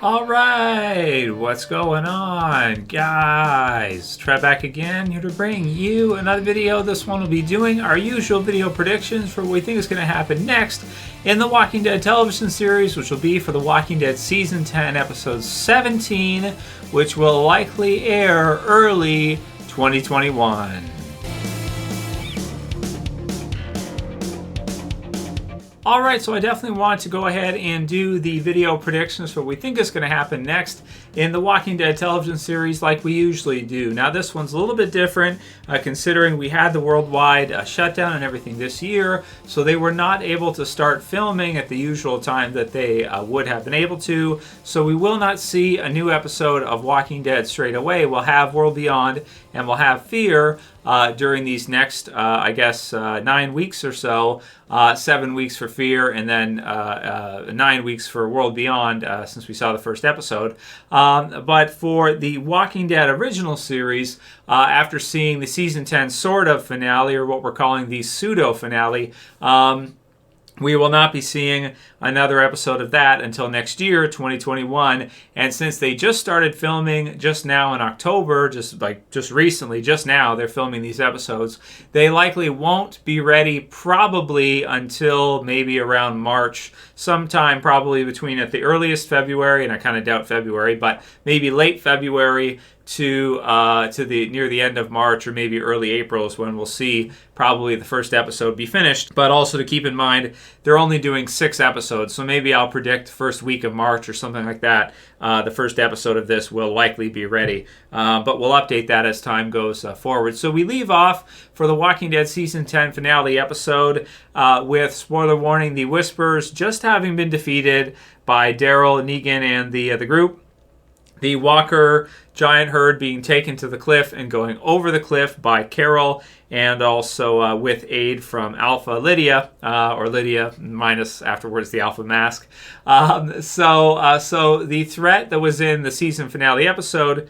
All right, what's going on, guys? Trev back again, here to bring you another video. This one will be doing our usual video predictions for what we think is going to happen next in the Walking Dead television series, which will be for The Walking Dead Season 10, Episode 17, which will likely air early 2021. Alright, so I definitely want to go ahead and do the video predictions for what we think is going to happen next in the Walking Dead television series like we usually do. Now this one's a little bit different considering we had the worldwide shutdown and everything this year, so they were not able to start filming at the usual time that they would have been able to, so we will not see a new episode of Walking Dead straight away. We'll have World Beyond and we'll have Fear during these next, 9 weeks or so. 7 weeks for Fear, and then 9 weeks for World Beyond, since we saw the first episode. But for the Walking Dead original series, after seeing the Season 10 sort of finale, or what we're calling the pseudo-finale, we will not be seeing another episode of that until next year, 2021. And since they just started filming just now in October, just recently, just now, they're filming these episodes, they likely won't be ready probably until maybe around March, sometime probably between at the earliest February, and I kind of doubt February, but maybe late February to the near the end of March, or maybe early April is when we'll see probably the first episode be finished. But also to keep in mind, they're only doing 6 episodes, so maybe I'll predict first week of March or something like that. The first episode of this will likely be ready, but we'll update that as time goes forward. So we leave off for the Walking Dead Season 10 finale episode with, spoiler warning, the Whispers just having been defeated by Daryl, Negan, and the group. The Walker giant herd being taken to the cliff and going over the cliff by Carol, and also with aid from Alpha Lydia, or Lydia minus afterwards the Alpha mask. So the threat that was in the season finale episode,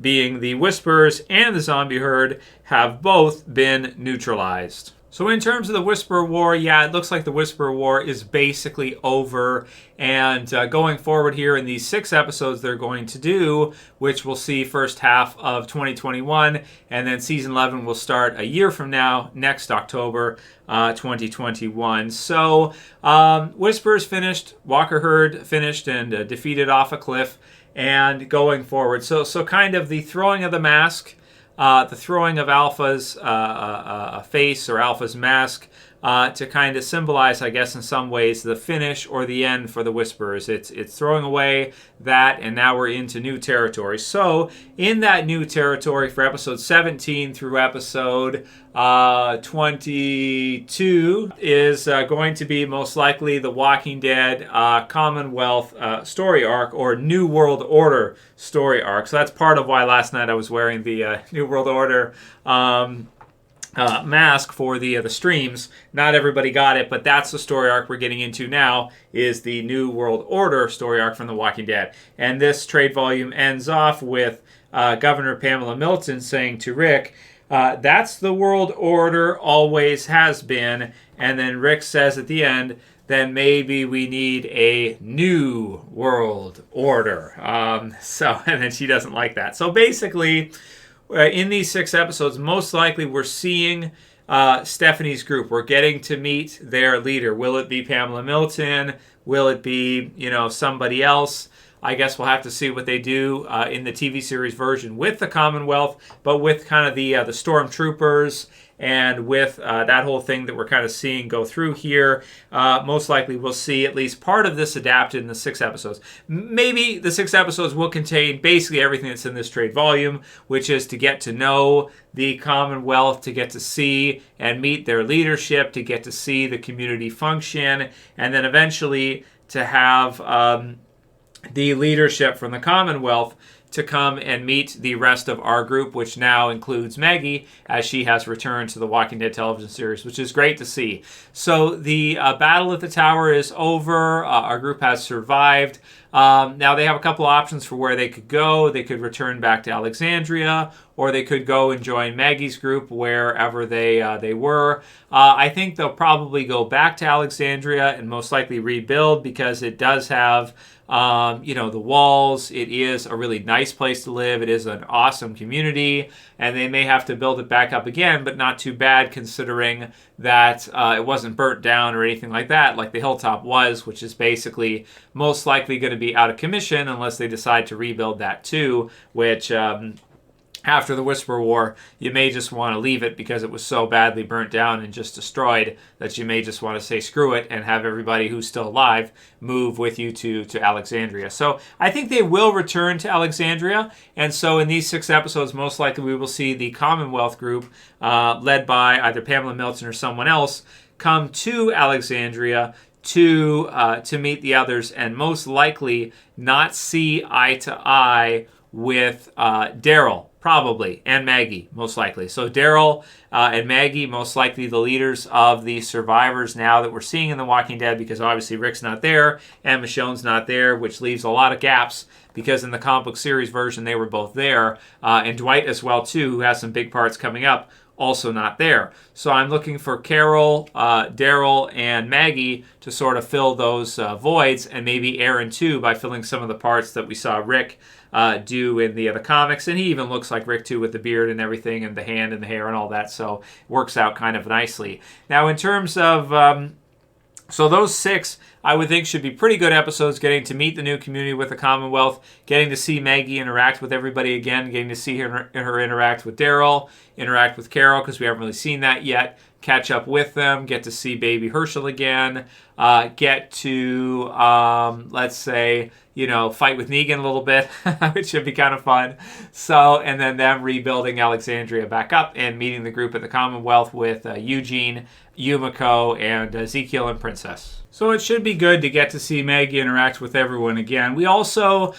being the Whispers and the zombie herd, have both been neutralized. So in terms of the Whisper War, yeah, it looks like the Whisper War is basically over. And going forward here in these 6 episodes they're going to do, which we'll see first half of 2021, and then season 11 will start a year from now, next October 2021. So Whispers finished, Walker herd finished and defeated off a cliff, and going forward. So kind of the throwing of the mask, the throwing of Alpha's face or Alpha's mask to kind of symbolize, I guess, in some ways, the finish or the end for the Whisperers. It's throwing away that, and now we're into new territory. So in that new territory for episode 17 through episode 22 is going to be most likely the Walking Dead Commonwealth story arc, or New World Order story arc. So that's part of why last night I was wearing the New World Order mask for the streams. Not everybody got it, but that's the story arc we're getting into now, is the New World Order story arc from The Walking Dead. And this trade volume ends off with Governor Pamela Milton saying to Rick, that's the world order, always has been. And then Rick says at the end, then maybe we need a new world order. And then she doesn't like that. So basically, in these 6 episodes, most likely we're seeing Stephanie's group. We're getting to meet their leader. Will it be Pamela Milton? Will it be, somebody else? I guess we'll have to see what they do in the TV series version with the Commonwealth, but with kind of the Stormtroopers and with that whole thing that we're kind of seeing go through here. Most likely we'll see at least part of this adapted in the 6 episodes. Maybe the 6 episodes will contain basically everything that's in this trade volume, which is to get to know the Commonwealth, to get to see and meet their leadership, to get to see the community function, and then eventually to have the leadership from the Commonwealth to come and meet the rest of our group, which now includes Maggie, as she has returned to the Walking Dead television series, which is great to see. So the battle at the tower is over. Our group has survived. Now they have a couple options for where they could go. They could return back to Alexandria, or they could go and join Maggie's group wherever they were. I think they'll probably go back to Alexandria and most likely rebuild, because it does have the walls. It is a really nice place to live. It is an awesome community, and they may have to build it back up again, but not too bad considering that it wasn't burnt down or anything like that, like the Hilltop was, which is basically most likely going to be out of commission unless they decide to rebuild that too, which after the Whisper War, you may just want to leave it because it was so badly burnt down and just destroyed that you may just want to say screw it and have everybody who's still alive move with you to Alexandria. So I think they will return to Alexandria, and so in these 6 episodes, most likely we will see the Commonwealth group, led by either Pamela Milton or someone else, come to Alexandria to meet the others, and most likely not see eye to eye with Daryl, probably, and Maggie, most likely. So Daryl and Maggie, most likely the leaders of the survivors now that we're seeing in The Walking Dead, because obviously Rick's not there and Michonne's not there, which leaves a lot of gaps, because in the comic book series version they were both there, and Dwight as well too, who has some big parts coming up, also not there. So I'm looking for Carol, Daryl, and Maggie to sort of fill those voids, and maybe Aaron too, by filling some of the parts that we saw Rick do in the comics. And he even looks like Rick too, with the beard and everything, and the hand and the hair and all that, so it works out kind of nicely. Now in terms of so those 6, I would think, should be pretty good episodes, getting to meet the new community with the Commonwealth, getting to see Maggie interact with everybody again, getting to see her interact with Daryl, interact with Carol, because we haven't really seen that yet, catch up with them, get to see baby Herschel again, get to, let's say, fight with Negan a little bit, which should be kind of fun. So, and then them rebuilding Alexandria back up and meeting the group at the Commonwealth with Eugene, Yumiko, and Ezekiel and Princess. So it should be good to get to see Maggie interact with everyone again. We also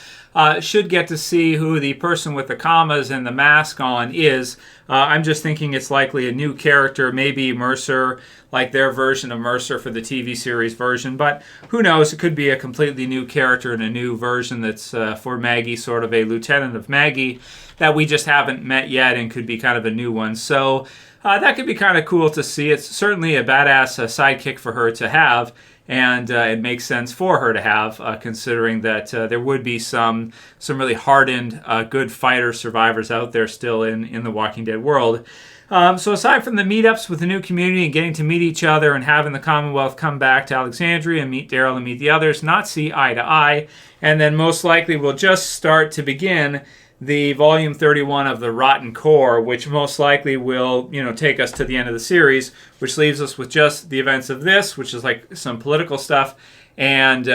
should get to see who the person with the commas and the mask on is. I'm just thinking it's likely a new character, maybe Mercer, like their version of Mercer for the TV series version. But who knows? It could be a completely new character and a new version that's for Maggie, sort of a lieutenant of Maggie that we just haven't met yet, and could be kind of a new one. So that could be kind of cool to see. It's certainly a badass sidekick for her to have. And it makes sense for her to have, considering that there would be some really hardened, good fighter survivors out there still in the Walking Dead world. So aside from the meetups with the new community and getting to meet each other and having the Commonwealth come back to Alexandria and meet Daryl and meet the others, not see eye to eye, and then most likely we'll just start to begin the volume 31 of the Rotten Core, which most likely will, take us to the end of the series, which leaves us with just the events of this, which is like some political stuff, and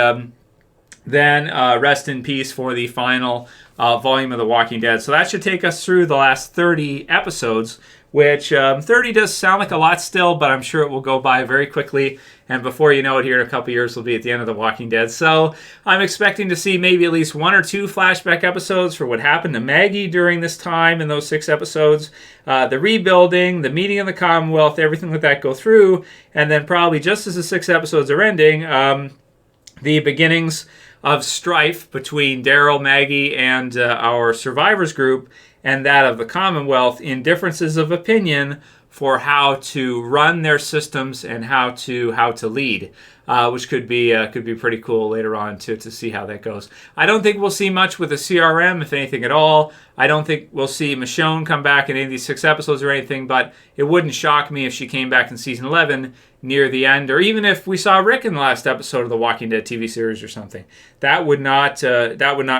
then rest in peace for the final volume of The Walking Dead. So that should take us through the last 30 episodes, which 30 does sound like a lot still, but I'm sure it will go by very quickly. And before you know it, here in a couple years, we'll be at the end of The Walking Dead. So I'm expecting to see maybe at least 1 or 2 flashback episodes for what happened to Maggie during this time in those 6 episodes. The rebuilding, the meeting of the Commonwealth, everything like that go through. And then probably just as the 6 episodes are ending, the beginnings of strife between Daryl, Maggie, and our survivors group, and that of the Commonwealth, in differences of opinion for how to run their systems and how to lead, which could be pretty cool later on to see how that goes. I don't think we'll see much with the CRM, if anything at all. I don't think we'll see Michonne come back in any of these 6 episodes or anything, but it wouldn't shock me if she came back in season 11 near the end, or even if we saw Rick in the last episode of the Walking Dead TV series or something. That would not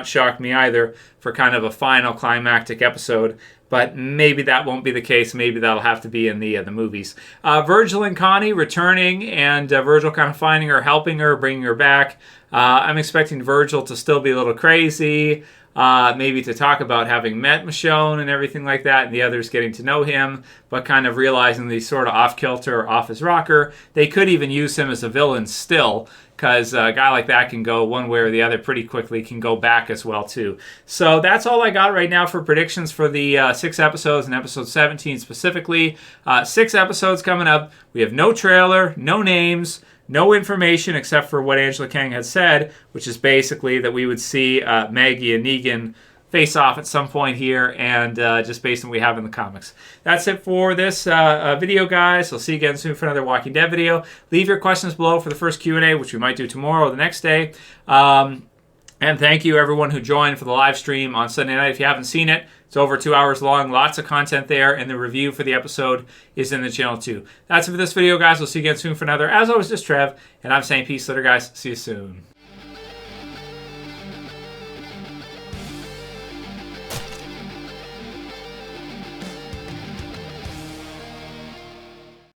shock me either for kind of a final climactic episode. But maybe that won't be the case. Maybe that'll have to be in the movies. Virgil and Connie returning, and Virgil kind of finding her, helping her, bringing her back. I'm expecting Virgil to still be a little crazy, maybe to talk about having met Michonne and everything like that, and the others getting to know him, but kind of realizing that he's sort of off-kilter or off his rocker. They could even use him as a villain still, because a guy like that can go one way or the other pretty quickly, can go back as well too. So that's all I got right now for predictions for the 6 episodes, and episode 17 specifically. 6 episodes coming up. We have no trailer, no names, No information except for what Angela Kang had said, which is basically that we would see Maggie and Negan face off at some point here, and just based on what we have in the comics. That's it for this video, guys. I'll see you again soon for another Walking Dead video. Leave your questions below for the first Q&A, which we might do tomorrow or the next day. And thank you, everyone who joined for the live stream on Sunday night. If you haven't seen it, it's over 2 hours long. Lots of content there, and the review for the episode is in the channel too. That's it for this video, guys. We'll see you again soon for another. As always, this is Trev, and I'm saying peace later, guys. See you soon.